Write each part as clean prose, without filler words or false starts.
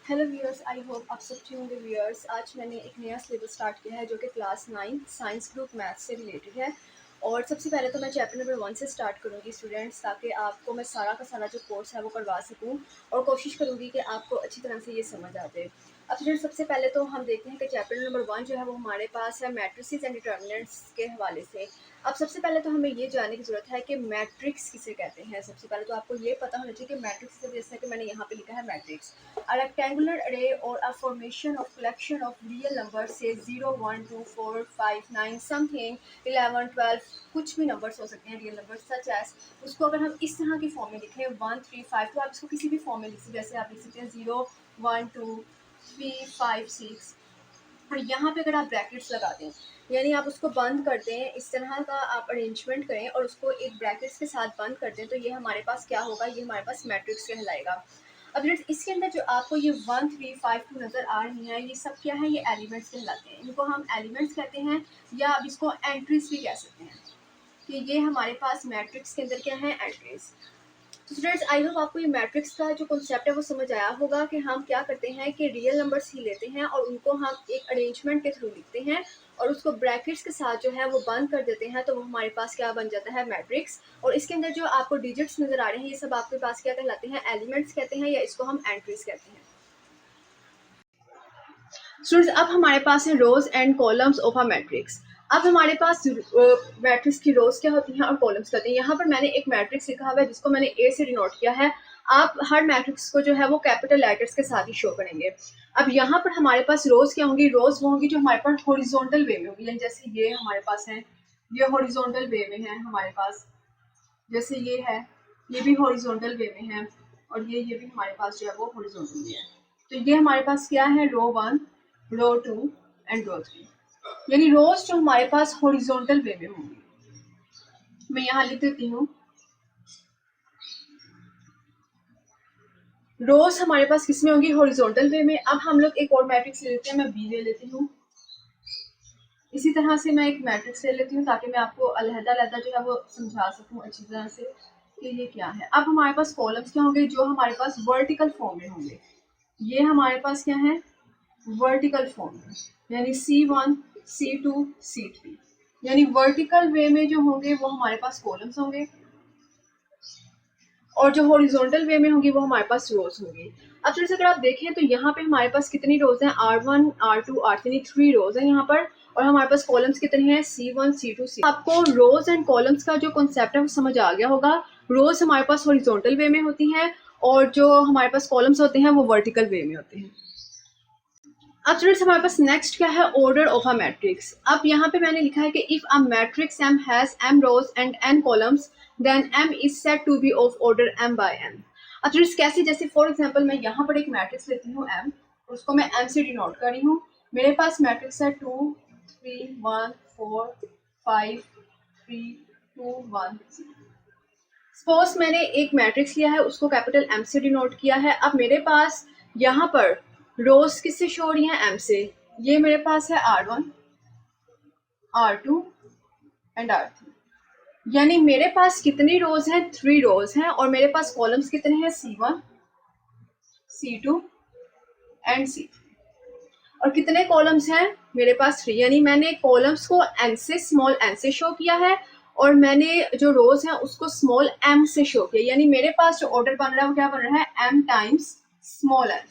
Hello viewers, I hope आप सब ठीक होंगे। व्यूअर्स, आज मैंने एक नया सिलेबस स्टार्ट किया है जो कि क्लास 9 साइंस ग्रुप मैथ्स से रिलेटेड है। और सबसे पहले तो मैं चैप्टर नंबर 1 से स्टार्ट करूंगी स्टूडेंट्स, ताकि आपको मैं सारा का सारा जो कोर्स है वो करवा सकूं और कोशिश करूंगी कि आपको अच्छी तरह से ये समझ आ जाए। अब स्टूडेंट्स, सबसे पहले तो हम देखते हैं कि चैप्टर नंबर 1 जो है वो हमारे पास है मैट्रिसेस एंड डिटर्मिनेंट्स के हवाले से। अब सबसे पहले तो हमें ये जानने की ज़रूरत है कि मैट्रिक्स किसे कहते हैं। सबसे पहले तो आपको ये पता होना चाहिए कि मैट्रिक्स, जैसे कि मैंने यहाँ पे लिखा है matrix, a rectangular array or a formation of collection of real numbers say 0 1 2 4 5 9 something 11 12, कुछ भी नंबर्स हो सकते हैं रियल नंबर्स सच एज। उसको अगर हम इस तरह की फॉर्म में लिखें 1 3 5, तो आप इसको किसी भी फॉर्म में लिख सकते हैं। जैसे आप लिख सकते हैं 0 1 2 3 5 6, और यहाँ पे अगर आप ब्रैकेट्स लगा दें, यानी आप उसको बंद कर दें, इस तरह का आप अरेंजमेंट करें और उसको एक ब्रैकेट्स के साथ बंद कर दें, तो ये हमारे पास क्या होगा, ये हमारे पास मैट्रिक्स कहलाएगा। अब इसके अंदर जो आपको ये 1 3 5 2 नज़र आ रही हैं, ये सब क्या है, ये एलिमेंट्स कहलाते हैं। इनको हम एलिमेंट्स कहते हैं, या अब इसको एंट्रीज भी कह सकते हैं कि ये हमारे पास मैट्रिक्स के अंदर क्या है, एंट्रीज। तो स्टूडेंट्स, आई होप आपको ये मैट्रिक्स का जो कॉन्सेप्ट है वो समझ आया होगा कि हम क्या करते हैं कि रियल नंबर्स ही लेते हैं और उनको हम एक अरेंजमेंट के थ्रू लिखते हैं और उसको ब्रैकेट्स के साथ जो है वो बंद कर देते हैं, तो वो हमारे पास क्या बन जाता है, मैट्रिक्स। और इसके अंदर जो आपको डिजिट्स नजर आ रहे हैं, ये सब आपके पास क्या कहलाते हैं, एलिमेंट्स कहते हैं, या इसको हम एंट्रीज कहते हैं। स्टूडेंट्स, अब हमारे पास है rows and columns of a matrix. अब हमारे पास मैट्रिक्स की रोज क्या होती हैं और कॉलम्स क्या होती हैं। यहाँ पर मैंने एक मैट्रिक्स लिखा हुआ है जिसको मैंने ए से डिनोट किया है। आप हर मैट्रिक्स को जो है वो कैपिटल लेटर्स के साथ ही शो करेंगे। अब यहाँ पर हमारे पास रोज क्या होंगी, रोज वो होंगी जो हमारे पास हॉरिजॉन्टल वे में होंगी, यानी जैसे ये हमारे पास है, ये हॉरिजॉन्टल वे में है हमारे पास, जैसे ये है, ये भी हॉरिजॉन्टल वे में है, और ये भी हमारे पास जो है वो हॉरिजॉन्टल में है। तो ये हमारे पास क्या है, रो 1, रो 2 एंड रो 3, यानी रोज जो हमारे पास हॉरिजॉन्टल वे में होंगी। मैं यहाँ लिख देती हूँ, रोज हमारे पास किस में होंगी, हॉरिजॉन्टल वे में। अब हम लोग एक और मैट्रिक्स ले लेते हैं, मैं बी ले लेती हूँ। इसी तरह से मैं एक मैट्रिक्स ले लेती हूँ ताकि मैं आपको अलहदा जो है वो समझा सकूँ अच्छी तरह से कि ये क्या है। अब हमारे पास कॉलम्स क्या होंगे, जो हमारे पास वर्टिकल फॉर्म में होंगे। ये हमारे पास क्या है, वर्टिकल फॉर्म में, यानी C1 C2 C3, यानी वर्टिकल वे में जो होंगे वो हमारे पास कॉलम्स होंगे, और जो हॉरिजॉन्टल वे में होंगी वो हमारे पास रोज होंगी। अब जैसे अगर आप देखें तो यहाँ पे हमारे पास कितनी रोज हैं, R1 R2 R3, 3 रोज हैं यहाँ पर, और हमारे पास कॉलम्स कितने हैं, C1 C2 C। आपको रोज एंड कॉलम्स का जो कॉन्सेप्ट है वो समझ आ गया होगा। रोज हमारे पास हॉरिजॉन्टल वे में होती हैं और जो हमारे पास कॉलम्स होते हैं वो वर्टिकल वे में होते हैं। अब स्टूडेंट्स, हमारे पास नेक्स्ट क्या है, ऑर्डर ऑफ अ मैट्रिक्स। अब यहाँ पे मैंने लिखा है कि if a matrix M has M rows and N columns then M is said to be of order M by M। अब स्टूडेंट्स कैसे, जैसे फॉर एग्जांपल मैं यहाँ पर एक मैट्रिक्स लेती हूँ M, उसको मैं M से डिनोट कर रही हूँ। मेरे पास मैट्रिक्स है 2 3 1 4 5 3 2 1 0। सपोज मैंने एक मैट्रिक्स लिया है, उसको कैपिटल M से डिनोट किया है। अब मेरे पास यहाँ पर रोज किससे शो हो रही हैं, M से। ये मेरे पास है R1 R2 एंड R3, यानी मेरे पास कितनी रोज हैं, 3 रोज हैं, और मेरे पास कॉलम्स कितने हैं, C1 C2 एंड C3। और कितने कॉलम्स हैं, मेरे पास 3, यानी मैंने कॉलम्स को n से स्मॉल n से शो किया है और मैंने जो रोज हैं उसको स्मॉल m से शो किया, यानी मेरे पास जो ऑर्डर बन रहा है वो क्या बन रहा है, m टाइम्स स्मॉल m।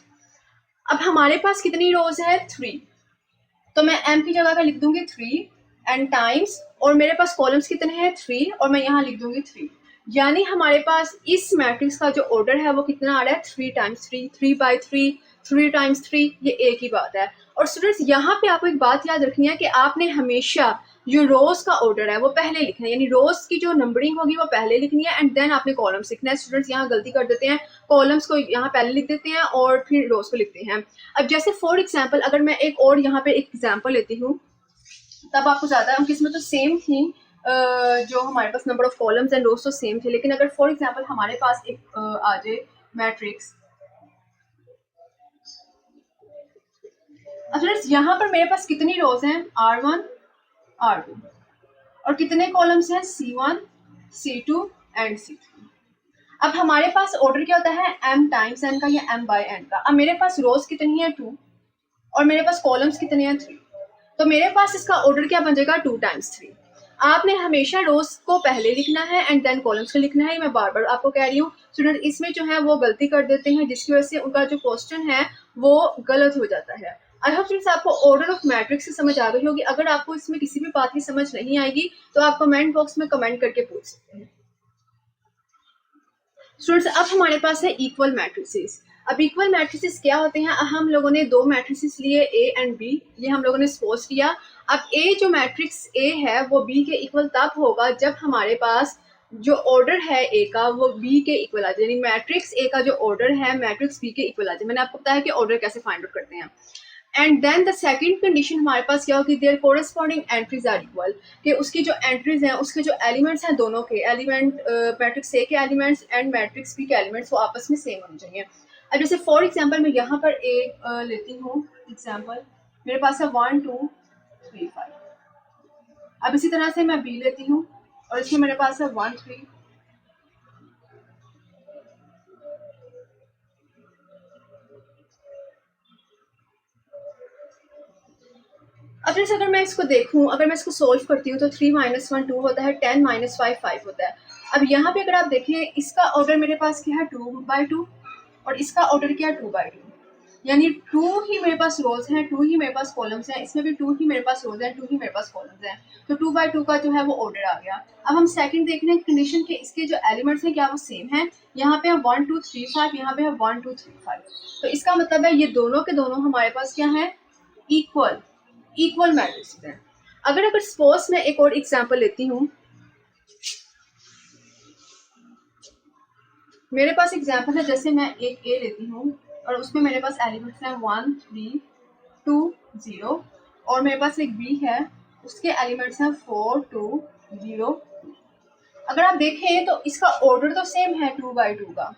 अब हमारे पास कितनी रोज है, 3, तो मैं m की जगह का लिख दूंगी 3 एंड टाइम्स, और मेरे पास कॉलम्स कितने हैं, 3, और मैं यहाँ लिख दूंगी 3, यानी हमारे पास इस मैट्रिक्स का जो ऑर्डर है वो कितना आ रहा है, 3 टाइम्स 3, 3 बाई 3, 3 टाइम्स 3, ये एक ही बात है। और स्टूडेंट्स, यहाँ पे आपको एक बात याद रखनी है कि आपने हमेशा जो रोज का ऑर्डर है वो पहले लिखना है, यानी रोज की जो नंबरिंग होगी वो पहले लिखनी है एंड देन आपने कॉलम्स लिखना है। स्टूडेंट्स यहाँ गलती कर देते हैं, कॉलम्स को यहाँ पहले लिख देते हैं और फिर रोज को लिखते हैं। अब जैसे फॉर एग्जाम्पल अगर मैं एक और यहाँ पे एक एग्जाम्पल लेती हूँ, तब आपको ज्यादा, उनकी इसमें तो सेम थी, जो हमारे पास नंबर ऑफ कॉलम्स एंड रोज तो सेम थे, लेकिन अगर फॉर एग्जाम्पल हमारे पास एक आ जाए मैट्रिक्स, अच्छा यहाँ पर मेरे पास कितनी रोज हैं, R1 R2, और कितने कॉलम्स हैं, C1 C2 एंड C3। अब हमारे पास ऑर्डर क्या होता है, m टाइम्स n का या m बाय n का। अब मेरे पास रोज कितनी है 2 और मेरे पास कॉलम्स कितने हैं 3, तो मेरे पास इसका ऑर्डर क्या बन जाएगा 2 टाइम्स 3। आपने हमेशा रोज को पहले लिखना है एंड देन कॉलम्स को लिखना है। मैं बार बार आपको कह रही हूँ स्टूडेंट, इसमें जो है वो गलती कर देते हैं जिसकी वजह से उनका जो क्वेश्चन है वो गलत हो जाता है। आई होप फ्रेंड्स आपको ऑर्डर ऑफ मैट्रिक्स से समझ आ गई होगी। अगर आपको इसमें किसी भी बात की समझ नहीं आएगी तो आप कमेंट बॉक्स में कमेंट करके पूछ सकते हैं। स्टूडेंट्स अब हमारे पास है इक्वल मैट्रिसेस। अब इक्वल मैट्रिसेस क्या होते हैं, हम लोगों ने दो मैट्रिसेस लिए ए एंड बी, ये हम लोगों ने सपोज किया। अब ए जो मैट्रिक्स ए है वो बी के इक्वल तब होगा जब हमारे पास जो ऑर्डर है ए का वो बी के इक्वल आ जाए, यानी मैट्रिक्स ए का जो ऑर्डर है मैट्रिक्स बी के इक्वल आ जाए। मैंने आपको बताया कि ऑर्डर कैसे फाइंड आउट करते हैं। And then the second condition हमारे पास क्या होगी, there corresponding entries are equal, कि उसकी जो एंट्रीज हैं उसके जो एलिमेंट्स हैं दोनों के एलिमेंट मैट्रिक्स ए के एलिमेंट्स एंड मैट्रिक्स बी के एलिमेंट्स वो आपस में सेम होने चाहिए। अब जैसे फॉर एग्जांपल मैं यहाँ पर ए लेती हूँ एग्जांपल, मेरे पास है 1 2 3 5। अब इसी तरह से मैं बी लेती हूँ और इसमें मेरे पास है 1 3। अब जैसे अगर मैं इसको देखूं, अगर मैं इसको सोल्व करती हूँ तो 3 - 1 2 होता है, 10 - 5 5 होता है। अब यहाँ पे अगर आप देखें इसका ऑर्डर मेरे पास क्या है 2/2 और इसका ऑर्डर क्या है 2/2, यानी 2 ही मेरे पास रोज हैं, 2 ही मेरे पास कॉलम्स हैं, इसमें भी 2 ही मेरे पास रोज हैं, 2 ही मेरे पास कॉलम्स हैं, तो 2/2 का जो है वो ऑर्डर आ गया। अब हम सेकंड देख रहे हैं कंडीशन के इसके जो एलिमेंट्स हैं क्या वो सेम है। यहाँ पे है 1 2 3 5, यहाँ पे है 1 2 3 5, तो इसका मतलब है ये दोनों के दोनों हमारे पास क्या है, इक्वल मैट्रिक्स है। अगर सपोज मैं एक और एग्जांपल लेती हूँ, मेरे पास एग्जांपल है जैसे मैं एक ए लेती हूँ और उसमें मेरे पास एलिमेंट्स हैं 1 3 2 0 और मेरे पास एक बी है उसके एलिमेंट्स हैं 4 2 0 2। अगर आप देखें तो इसका ऑर्डर तो सेम है 2/2 का,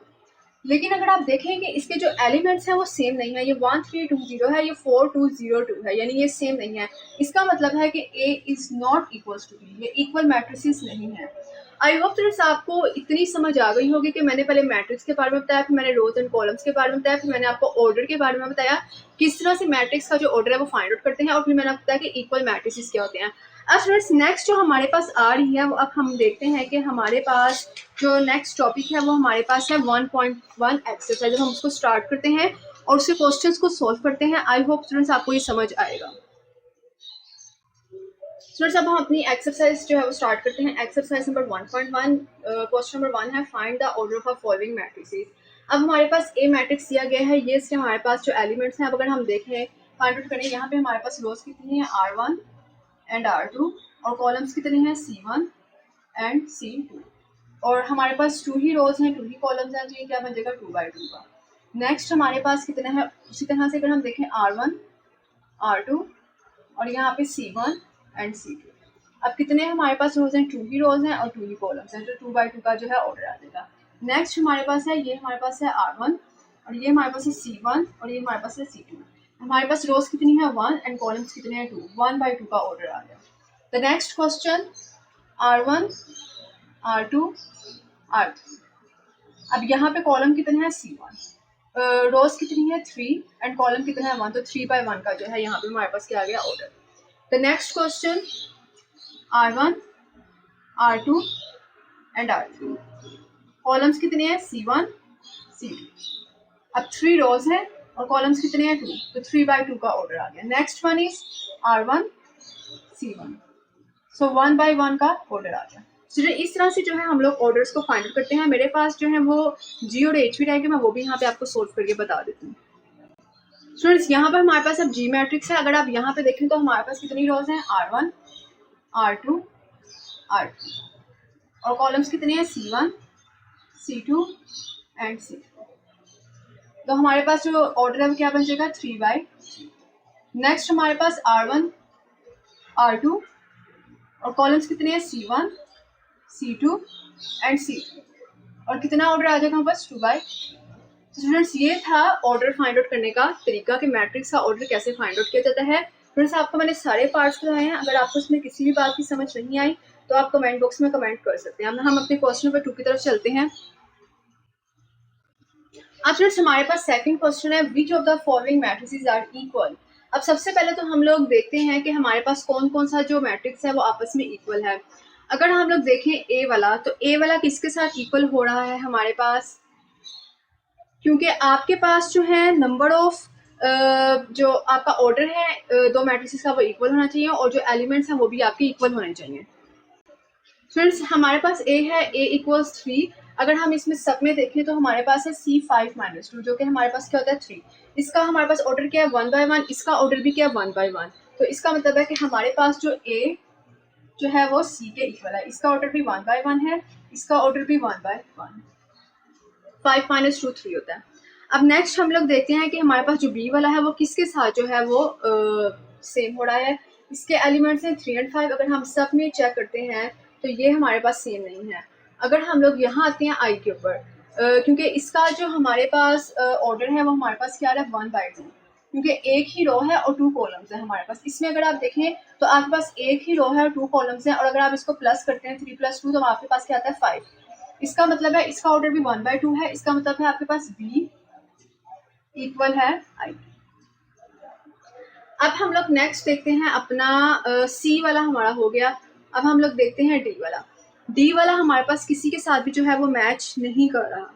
लेकिन अगर आप देखें कि इसके जो एलिमेंट्स हैं वो सेम नहीं है, ये 1 3 2 0 है, ये 4 2 0 2 है, यानी ये सेम नहीं है। इसका मतलब है कि A is not equals to B, ये इक्वल मैट्रिसेस नहीं है। आई होप फ्रेंड्स आपको इतनी समझ आ गई होगी कि मैंने पहले मैट्रिक्स के बारे में बताया, फिर मैंने रोज एंड कॉलम्स के बारे में बताया, फिर मैंने आपको ऑर्डर के बारे में बताया किस तरह से मैट्रिक्स का जो ऑर्डर है वो फाइंड आउट करते हैं, और फिर मैंने आपको बताया कि इक्वल मैट्रिसेस क्या होते हैं। अब स्टूडेंट्स नेक्स्ट जो हमारे पास आ रही है वो अब हम देखते हैं कि हमारे पास जो नेक्स्ट टॉपिक है वो हमारे पास है 1.1 एक्सरसाइज। हम उसको स्टार्ट करते हैं और उसके क्वेश्चंस को सोल्व करते हैं। आई होप स्टूडेंट्स आपको ये समझ आएगा। स्टूडेंट्स अब हम अपनी एक्सरसाइज जो है वो स्टार्ट करते हैं। एक्सरसाइज नंबर 1.1 क्वेश्चन नंबर 1 है find the order of following matrices. अब हमारे पास ए मैट्रिक्स दिया गया है, ये इसके हमारे पास जो एलिमेंट्स हैं अब अगर हम देखें फाइंड आउट करें, यहाँ पे हमारे पास रोज कितनी है R1 एंड R2 और कॉलम्स कितने हैं C1 एंड C2 और हमारे पास 2 ही रोज हैं 2 ही कॉलम्स हैं, तो ये क्या बन जाएगा 2/2 का। नेक्स्ट हमारे पास कितना है, उसी तरह से अगर हम देखें R1 R2 और यहाँ पे C1 एंड C2। अब कितने हमारे पास रोज हैं 2 ही रोज हैं और 2 ही कॉलम्स हैं, तो 2/2 का जो है ऑर्डर आ जाएगा। नेक्स्ट हमारे पास है ये हमारे पास है R1 और ये हमारे पास है C1 और ये हमारे पास है C2। हमारे पास रोज कितनी है 1 एंड कॉलम्स कितने हैं 2, 1/2 का ऑर्डर आ गया। The next question R1 R2 R3। अब यहाँ पे कॉलम कितने हैं C1, रोज कितनी है 3 एंड कॉलम कितना है 1, तो 3/1 का जो है यहाँ पे हमारे पास क्या आ गया order. The next question R1 R2 and R3, columns कितने हैं C1 C2। अब 3 रोज है और कॉलम्स कितने हैं 2, तो 3/2 का ऑर्डर आ गया। Next one is R1 C1, सो 1/1 का ऑर्डर आ गया। स्टूडेंट इस तरह से जो है हम लोग ऑर्डर्स को फाइंड करते हैं। मेरे पास जो है वो जी और एच भी रहेगा, मैं वो भी यहाँ पे आपको सोल्व करके बता देती हूँ। स्टूडेंट्स यहाँ पर हमारे पास अब जी मैट्रिक्स है। अगर आप यहाँ पे देखें तो हमारे पास कितनी रोज हैं R1 R2 R3 और कॉलम्स कितने हैं C1 C2 एंड C4। तो हमारे पास जो ऑर्डर है वो क्या बन जाएगा 3/3। नेक्स्ट हमारे पास R1 R2 और कॉलम्स कितने हैं C1 C2 एंड C3 और कितना ऑर्डर आ जाएगा बस 2/3। स्टूडेंट्स ये था ऑर्डर फाइंड आउट करने का तरीका कि मैट्रिक्स का ऑर्डर कैसे फाइंड आउट किया जाता है। फ्रेंड्स आपको मैंने सारे पार्ट्स बताए हैं, अगर आपको इसमें किसी भी बात की समझ नहीं आई तो आप कमेंट बॉक्स में कमेंट कर सकते हैं। हम अपने क्वेश्चन नंबर 2 की तरफ चलते हैं। अब फ्रेंड्स हमारे पास सेकंड क्वेश्चन है, which of the following matrices are equal. अब सबसे पहले तो हम लोग देखते हैं कि हमारे पास कौन कौन सा जो मैट्रिक्स है वो आपस में इक्वल है। अगर हम लोग देखें ए वाला, तो ए वाला किसके साथ इक्वल हो रहा है हमारे पास, क्योंकि आपके पास जो है नंबर ऑफ जो आपका ऑर्डर है दो मैट्रिसेस का वो इक्वल होना चाहिए, और जो एलिमेंट्स हैं वो भी आपके इक्वल होने चाहिए। फ्रेंड्स हमारे पास ए है, ए इक्वल्स 3। अगर हम इसमें सब में देखें तो हमारे पास है C5 - 2, जो कि हमारे पास क्या होता है 3। इसका हमारे पास ऑर्डर क्या है 1 by 1, इसका ऑर्डर भी क्या है 1 by 1। तो इसका मतलब है कि हमारे पास जो ए जो है वो C के इक्वल है, इसका ऑर्डर भी 1 by 1 है, इसका ऑर्डर भी 1 by 1। 5 - 2 3 होता है। अब नेक्स्ट हम लोग देखते हैं कि हमारे पास जो बी वाला है वो किसके साथ जो है वो सेम हो रहा है। इसके एलिमेंट्स हैं 3 और 5। अगर हम सब में चेक करते हैं तो ये हमारे पास सेम नहीं है। अगर हम लोग यहाँ आते हैं आई के ऊपर, क्योंकि इसका जो हमारे पास ऑर्डर है वो हमारे पास क्या है 1 by 2, क्योंकि एक ही रो है और 2 कॉलम्स है हमारे पास। इसमें अगर आप देखें तो आपके पास एक ही रो है और 2 कॉलम्स हैं, और अगर आप इसको प्लस करते हैं 3 + 2 तो आपके पास क्या आता है 5। इसका मतलब है इसका ऑर्डर भी 1 by 2 है, इसका मतलब है आपके पास बी इक्वल है आई। अब हम लोग नेक्स्ट देखते हैं अपना सी वाला हमारा हो गया। अब हम लोग देखते हैं डी वाला। डी वाला हमारे पास किसी के साथ भी जो है वो मैच नहीं कर रहा।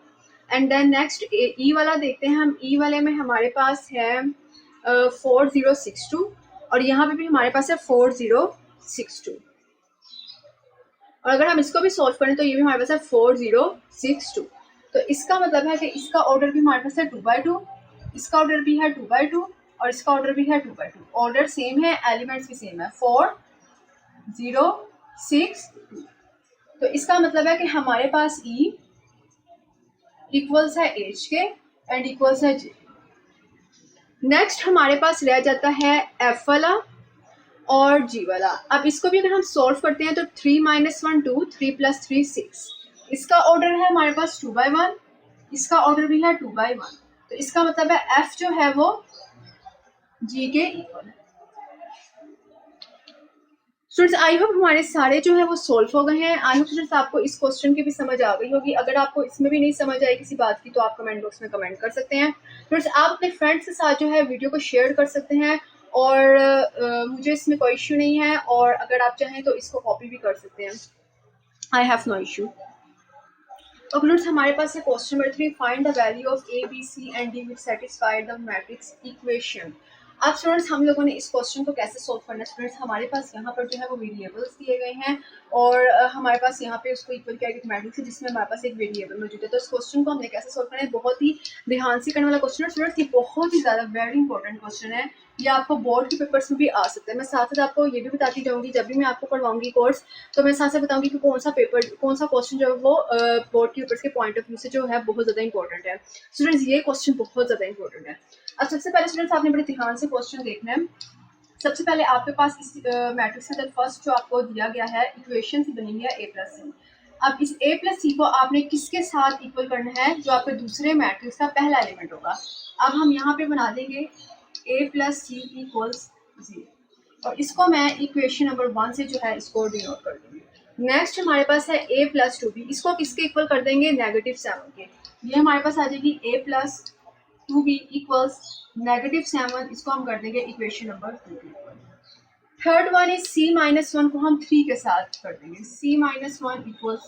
एंड देन नेक्स्ट ई वाला देखते हैं हम। ई वाले में हमारे पास है 4062, और यहाँ पे भी हमारे पास है 4062, और अगर हम इसको भी सॉल्व करें तो ये भी हमारे पास है 4062। तो इसका मतलब है कि इसका ऑर्डर भी हमारे पास है 2 by 2, इसका ऑर्डर भी है 2 by 2, और इसका ऑर्डर भी है 2 by 2। ऑर्डर सेम है, एलिमेंट्स भी सेम है 4062। तो इसका मतलब है कि हमारे पास ई इक्वल्स है एच के एंड इक्वल्स है जे। नेक्स्ट हमारे पास रह जाता है एफ वाला और जी वाला। अब इसको भी अगर हम सॉल्व करते हैं तो 3 - 1 2, 3 + 3 6। इसका ऑर्डर है हमारे पास 2 by 1, इसका ऑर्डर भी है 2 by 1। तो इसका मतलब है एफ जो है वो जी के इक्वल है। स्टूडेंट्स आई होप हमारे सारे जो है वो सॉल्व हो गए हैं। आई होप स्टूडेंट्स आपको इस क्वेश्चन की भी समझ आ गई होगी। अगर आपको इसमें भी नहीं समझ आई किसी बात की तो आप कमेंट बॉक्स में कमेंट कर सकते हैं। स्टूडेंट्स आप अपने फ्रेंड्स के साथ जो है वीडियो को शेयर कर सकते हैं, और मुझे इसमें कोई इश्यू नहीं है, और अगर आप चाहें तो इसको कॉपी भी कर सकते हैं। I have no issue. और स्टूडेंट्स हमारे पास है question number 3, find the value of A B C and D which satisfied the matrix equation. अब स्टूडेंट्स हम लोगों ने इस क्वेश्चन को कैसे सोल्व करना है। स्टूडेंट्स हमारे पास यहाँ पर जो है वो वेरिएबल्स दिए गए हैं, और हमारे पास यहाँ पे उसको इक्वल किया गया मैट्रिक्स है जिसमें हमारे पास एक वेरिएबल मौजूद है। तो इस क्वेश्चन को हमने कैसे सोल्व करना है, बहुत ही ध्यान से करने वाला क्वेश्चन है स्टूडेंट्स। ये बहुत ही ज़्यादा वेरी इंपॉर्टेंट क्वेश्चन है, ये आपको बोर्ड के पेपर्स में भी आ सकता है। मैं साथ साथ आपको ये भी बताती जाऊँगी, जब भी मैं आपको पढ़वाऊंगी कोर्स तो मैं साथ साथ बताऊंगी कि कौन सा पेपर कौन सा क्वेश्चन जो है वो बोर्ड के पेपर्स के पॉइंट ऑफ व्यू से जो है बहुत ज़्यादा इंपॉर्टेंट है। स्टूडेंट्स ये क्वेश्चन बहुत ज़्यादा इंपॉर्टेंट है। अब सबसे पहले स्टूडेंट्स आपने बड़े ध्यान से क्वेश्चन देखना है। सबसे पहले आपके पास इस मैट्रिक्स के अंदर फर्स्ट जो आपको दिया गया है इक्वेशन से बनी है a + c। अब इस a + c को आपने किसके साथ इक्वल करना है, जो आपके दूसरे मैट्रिक्स का पहला एलिमेंट होगा। अब हम यहाँ पे बना देंगे a + c = 0, और इसको मैं इक्वेशन नंबर 1 से जो है इसको डिनोट कर दूंगी। नेक्स्ट हमारे पास है a + 2b, इसको किसके इक्वल कर देंगे -7 के। ये हमारे पास आ जाएगी a + 2b = -7, इसको हम कर देंगे इक्वेशन नंबर 2 के equal. Third one is c - 1 को हम 3 के साथ कर देंगे, c - 1 =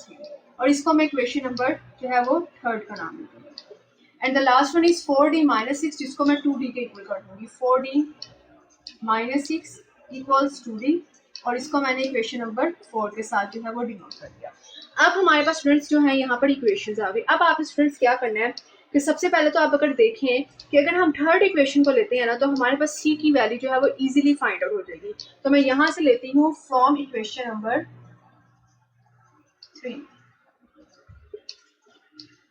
3, और इसको हम इक्वेशन नंबर जो है वो थर्ड का नाम देंगे। And the last one is 4d - 6, जिसको मैं 2d के इक्वल कर दूंगी। 4d - 6 = 2d, और इसको मैंने इक्वेशन नंबर 4 के साथ जो है वो डिनोट कर दिया। अब हमारे पास स्टूडेंट्स जो है यहाँ पर इक्वेशंस आ गई। अब आप स्टूडेंट्स क्या करना है कि सबसे पहले तो आप अगर देखें कि अगर हम थर्ड इक्वेशन को लेते हैं ना, तो हमारे पास c की वैल्यू जो है वो इजीली फाइंड आउट हो जाएगी। तो मैं यहाँ से लेती हूँ फ्रॉम इक्वेशन नंबर 3।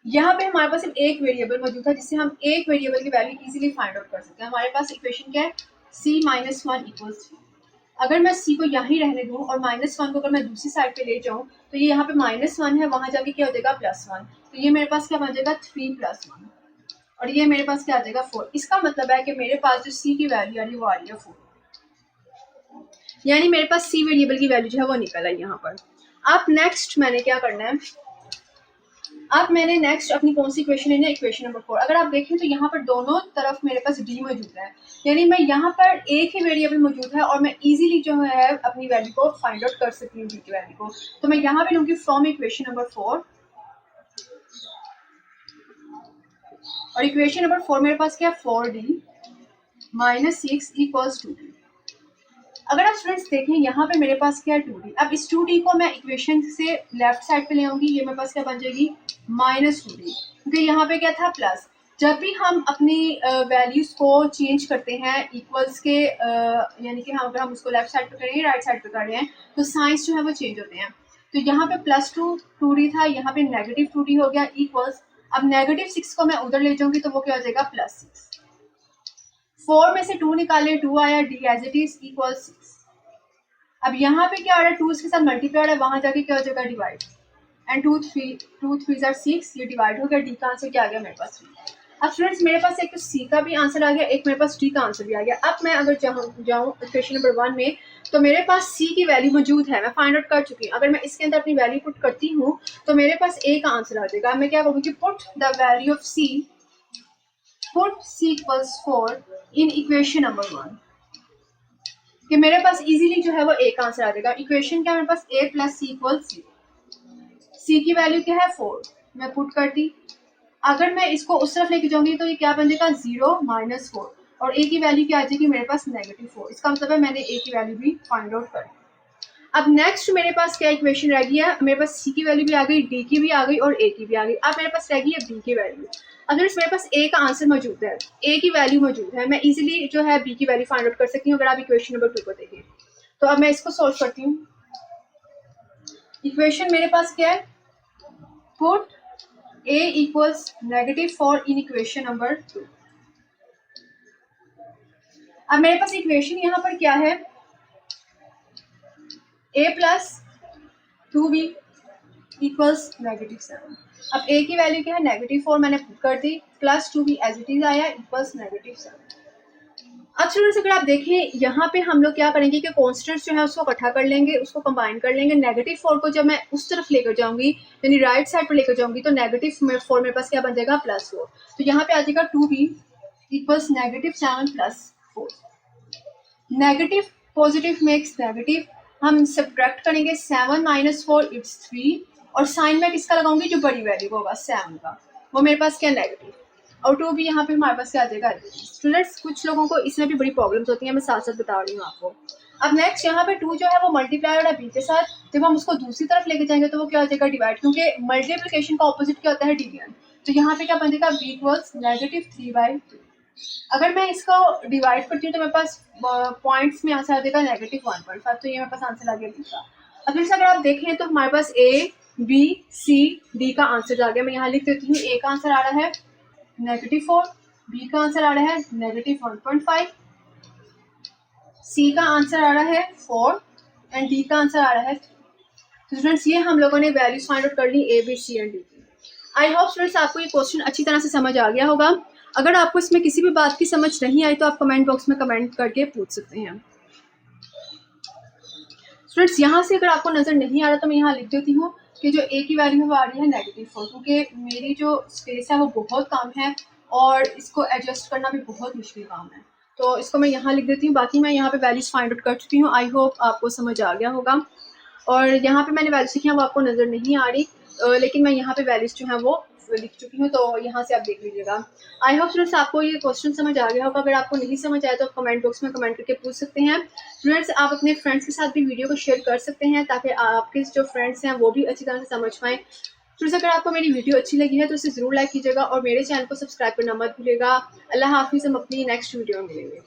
यहाँ पे हमारे पास सिर्फ एक वेरिएबल मौजूद है जिससे हम एक वेरिएबल की वैल्यू इजीली फाइंड आउट कर सकते हैं। हमारे पास इक्वेशन क्या है, c - 1 = 3। अगर मैं c को यहाँ ही रहने दूँ और -1 को अगर मैं दूसरी साइड पे ले जाऊँ तो ये यहाँ पे -1 है, वहां जाके क्या हो जाएगा +1। तो ये मेरे पास क्या बन जाएगा 3 + 1, और ये मेरे पास क्या आ जाएगा 4। इसका मतलब है कि मेरे पास जो c की वैल्यू आ रही है वो आ रही है 4, यानी मेरे पास c वेरिएबल की वैल्यू जो है वो निकल आई यहाँ पर। अब नेक्स्ट मैंने क्या करना है, अब मैंने नेक्स्ट अपनी कौन सी इक्वेशन लेनी है, इक्वेशन नंबर 4। अगर आप देखें तो यहाँ पर दोनों तरफ मेरे पास डी मौजूद है, यानी मैं यहाँ पर एक ही वेरिएबल मौजूद है और मैं इजीली जो है अपनी वैल्यू को फाइंड आउट कर सकती हूँ डी की वैल्यू को। तो मैं यहाँ पे लूँगी फ्रॉम इक्वेशन नंबर 4, और इक्वेशन नंबर 4 मेरे पास क्या है, 4d माइनस 6 इक्वल्स 2d। अगर आप स्टूडेंट्स देखें यहाँ पे मेरे पास क्या है 2d। अब इस 2d को मैं इक्वेशन से लेफ्ट साइड पे ले आऊंगी, ये मेरे पास क्या बन जाएगी माइनस 2d, क्योंकि यहाँ पे क्या था प्लस। जब भी हम अपनी वैल्यूज को चेंज करते हैं इक्वल्स के, यानी कि हम अगर हम उसको लेफ्ट साइड पे करें राइट साइड पे कर रहे हैं तो साइंस जो है वो चेंज होते हैं। तो यहाँ पे प्लस 2d था, यहाँ पे नेगेटिव 2d हो गया इक्वल्स। अब नेगेटिव 6 को मैं उधर ले जाऊंगी तो वो क्या हो जाएगा प्लस 6। 4 में से 2 निकाले, 2 आया, D as it is equal 6। अब यहाँ पे क्या आ रहा है, 2 इसके साथ मल्टीप्लाई आ रहा है, वहां जाके क्या हो जाएगा डिवाइड, एंड 2 3 आर 6, ये डिवाइड हो गया, डी का आंसर क्या आ गया मेरे पास 3। अब स्टूडेंट्स मेरे पास एक तो सी का भी आंसर आ गया, एक मेरे पास डी का आंसर भी आ गया। अब मैं अगर जाऊँ क्वेश्चन नंबर 1 में, तो मेरे पास सी की वैल्यू मौजूद है, मैं फाइंड आउट कर चुकी हूँ। अगर मैं इसके अंदर अपनी वैल्यू पुट करती हूँ तो मेरे पास ए का आंसर आ जाएगा। मैं क्या करूँगी, put the value of C, put C equals 4 in equation number 1, कि मेरे पास इजीली जो है वो ए का आंसर आ जाएगा। इक्वेशन क्या है मेरे पास, ए प्लस सी इक्वल सी। सी की वैल्यू क्या है 4, मैं पुट कर दी। अगर मैं इसको उस तरफ लेके जाऊंगी तो ये क्या बन जाएगा 0 माइनस 4, और ए की वैल्यू क्या आ जाएगी मेरे पास नेगेटिव 4। इसका मतलब है मैंने ए की वैल्यू भी फाइंड आउट कर दी। अब नेक्स्ट मेरे पास क्या इक्वेशन रह गई है, मेरे पास सी की वैल्यू भी आ गई, डी की भी आ गई और ए की भी आ गई। अब मेरे पास रह गई है बी की वैल्यू। अब मेरे पास ए का आंसर मौजूद है, ए की वैल्यू मौजूद है, मैं इजीली जो है बी की वैल्यू फाइंड आउट कर सकती हूँ। अगर आप इक्वेशन नंबर 2 को देखें तो अब मैं इसको सॉल्व करती हूँ। इक्वेशन मेरे पास क्या है, put a equals -4 in equation number 2। अब मेरे पास इक्वेशन यहाँ पर क्या है, a प्लस 2b इक्वल्स -7। अब a की वैल्यू क्या है -4, मैंने पुट कर दी, plus 2b as it is आया इक्वल्स -7। अब स्टूडेंट्स अगर आप देखें यहाँ पे हम लोग क्या करेंगे कि कॉन्स्टेंट्स जो है उसको इकट्ठा कर लेंगे, उसको कंबाइन कर लेंगे। -4 को जब मैं उस तरफ लेकर जाऊंगी, यानी राइट साइड पर लेकर जाऊंगी, तो -4 मेरे पास क्या बन जाएगा +4। तो यहाँ पे आ जाएगा 2b equals -7 + 4। Negative positive makes negative, हम सब्ट्रैक्ट करेंगे, 7 - 4 इट्स 3, और साइन में किसका लगाऊंगी, जो बड़ी वैल्यू होगा 7 का, वो मेरे पास क्या नेगेटिव, और 2 भी यहाँ पे हमारे पास क्या आ जाएगा। स्टूडेंट्स कुछ लोगों को इसमें भी बड़ी प्रॉब्लम्स होती हैं, मैं साथ साथ बता रही हूँ आपको। अब नेक्स्ट यहाँ पे 2 जो है वो मल्टीप्लाई हो रहा है बी के साथ, जब हम उसको दूसरी तरफ लेके जाएंगे तो वो क्या हो जाएगा डिवाइड, क्योंकि मल्टीप्लिकेशन का ऑपोजिट क्या होता है डिवीजन। तो यहाँ पे क्या बन जाएगा b इक्वल्स -3/2। अगर मैं इसको डिवाइड करती हूँ तो मेरे पास पॉइंट्स में आंसर आ जाएगा -1.5, तो ये मेरे पास आंसर आ गया बी का। अब फिर से अगर आप देखें तो हमारे पास ए बी सी डी का आंसर आ गया। मैं यहाँ लिख देती हूँ, ए का आंसर आ रहा है -4, बी का आंसर आ रहा है -1.5, सी का आंसर आ रहा है 4 एंड डी का आंसर आ रहा है 3। तो स्टूडेंट्स ये हम लोगों ने वैल्यूज फाइंड आउट कर ली A B C and D की। आई होप स्टूडेंट्स आपको ये क्वेश्चन अच्छी तरह से समझ आ गया होगा। अगर आपको इसमें किसी भी बात की समझ नहीं आई तो आप कमेंट बॉक्स में कमेंट करके पूछ सकते हैं। स्टूडेंट्स यहाँ से अगर आपको नज़र नहीं आ रहा तो मैं यहाँ लिख देती हूँ कि जो ए की वैल्यू है वो आ रही है -4, क्योंकि मेरी जो स्पेस है वो बहुत कम है और इसको एडजस्ट करना भी बहुत मुश्किल काम है। तो इसको मैं यहाँ लिख देती हूँ। बाकी मैं यहाँ पे वैल्यूज फाइंड आउट कर चुकी हूँ। आई होप आपको समझ आ गया होगा। और यहाँ पे मैंने वैल्यूज लिखी हैं वो आपको नज़र नहीं आ रही, लेकिन मैं यहाँ पे वैल्यूज जो हैं वो लिख चुकी हूँ, तो यहाँ से आप देख लीजिएगा। आई होप स्टूडेंट्स आपको ये क्वेश्चन समझ आ गया होगा। अगर आपको नहीं समझ आया तो आप कमेंट बॉक्स में कमेंट करके पूछ सकते हैं। स्टूडेंट्स आप अपने फ्रेंड्स के साथ भी वीडियो को शेयर कर सकते हैं ताकि आपके जो फ्रेंड्स हैं वो भी अच्छी तरह से समझ पाएँ। स्टूडेंट्स अगर आपको मेरी वीडियो अच्छी लगी है तो इसे ज़रूर लाइक कीजिएगा और मेरे चैनल को सब्सक्राइब करना मत भूलिएगा। अल्लाह हाफिज़, हम अपनी नेक्स्ट वीडियो में मिलेंगे।